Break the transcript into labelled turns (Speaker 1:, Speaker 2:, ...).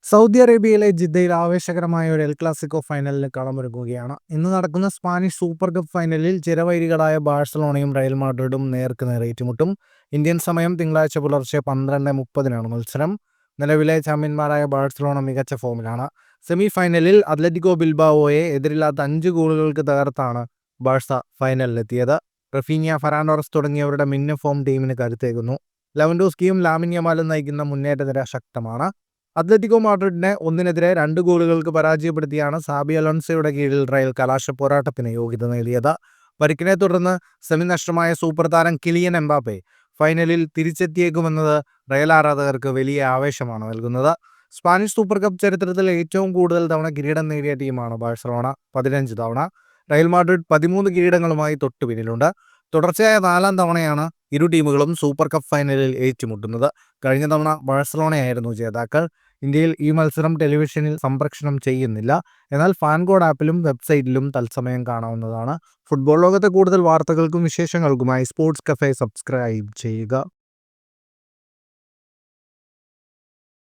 Speaker 1: Saudi അറേബ്യയിലെ ജിദ്ദയിൽ ആവേശകരമായ ഒരു എൽ ക്ലാസിക്കോ ഫൈനലിന് കളമൊരുങ്ങുകയാണ്. ഇന്ന് നടക്കുന്ന സ്പാനിഷ് സൂപ്പർ കപ്പ് ഫൈനലിൽ ചിരവൈരികളായ ബാഴ്സലോണയും റയൽ മാഡ്രിഡും നേർക്കുനേർ ഏറ്റുമുട്ടും. ഇന്ത്യൻ സമയം തിങ്കളാഴ്ച പുലർച്ചെ 12:30 മത്സരം. നിലവിലെ ചാമ്പ്യന്മാരായ ബാഴ്സലോണ മികച്ച ഫോമിലാണ്. സെമി ഫൈനലിൽ അത്ലറ്റിക്കോ ബിൽബാവോയെ എതിരില്ലാത്ത 5 ഗോളുകൾക്ക് തകർത്താണ് ബാഴ്സ ഫൈനലിലെത്തിയത്. റഫീനിയ, ഫെറാൻ ടോറസ് തുടങ്ങിയവരുടെ മിന്ന ഫോം ടീമിന് കരുത്തേകുന്നു. ലെവൻഡോസ്കിയും ലാമിൻ യമാലും നയിക്കുന്ന മുന്നേറ്റ നിര ശക്തമാണ്. അത്ലറ്റിക്കോ മാഡ്രിഡിനെ 1-നെതിരെ 2 ഗോളുകൾക്ക് പരാജയപ്പെടുത്തിയാണ് സാബി അലോൺസോയുടെ കീഴിൽ റയൽ കലാശ പോരാട്ടത്തിന് യോഗ്യത നേടിയത്. പരിക്കിനെ തുടർന്ന് സെമി നഷ്ടമായ സൂപ്പർ താരം കിലിയൻ എംബാപ്പെ ഫൈനലിൽ തിരിച്ചെത്തിയേക്കുമെന്നത് റയൽ ആരാധകർക്ക് വലിയ ആവേശമാണ് നൽകുന്നത്. സ്പാനിഷ് സൂപ്പർ കപ്പ് ചരിത്രത്തിൽ ഏറ്റവും കൂടുതൽ തവണ കിരീടം നേടിയ ടീമാണ് ബാഴ്സലോണ, 15 തവണ. Real Madrid 13 കിരീടങ്ങളുമായി തൊട്ടുപിന്നിലുണ്ട്. തുടർച്ചയായ 4-ാം തവണയാണ് ഇരു ടീമുകളും സൂപ്പർ കപ്പ് ഫൈനലിൽ ഏറ്റുമുട്ടുന്നത്. കഴിഞ്ഞ തവണ ബാഴ്സലോണയായിരുന്നു ജേതാക്കൾ. ഇന്ത്യയിൽ ഈ മത്സരം ടെലിവിഷനിൽ സംപ്രേഷണം ചെയ്യുന്നില്ല. എന്നാൽ ഫാൻകോഡ് ആപ്പിലും വെബ്സൈറ്റിലും തത്സമയം കാണാവുന്നതാണ്. ഫുട്ബോൾ ലോകത്തെ കൂടുതൽ വാർത്തകൾക്കും വിശേഷങ്ങൾക്കുമായി സ്പോർട്സ് കഫേ സബ്സ്ക്രൈബ് ചെയ്യുക.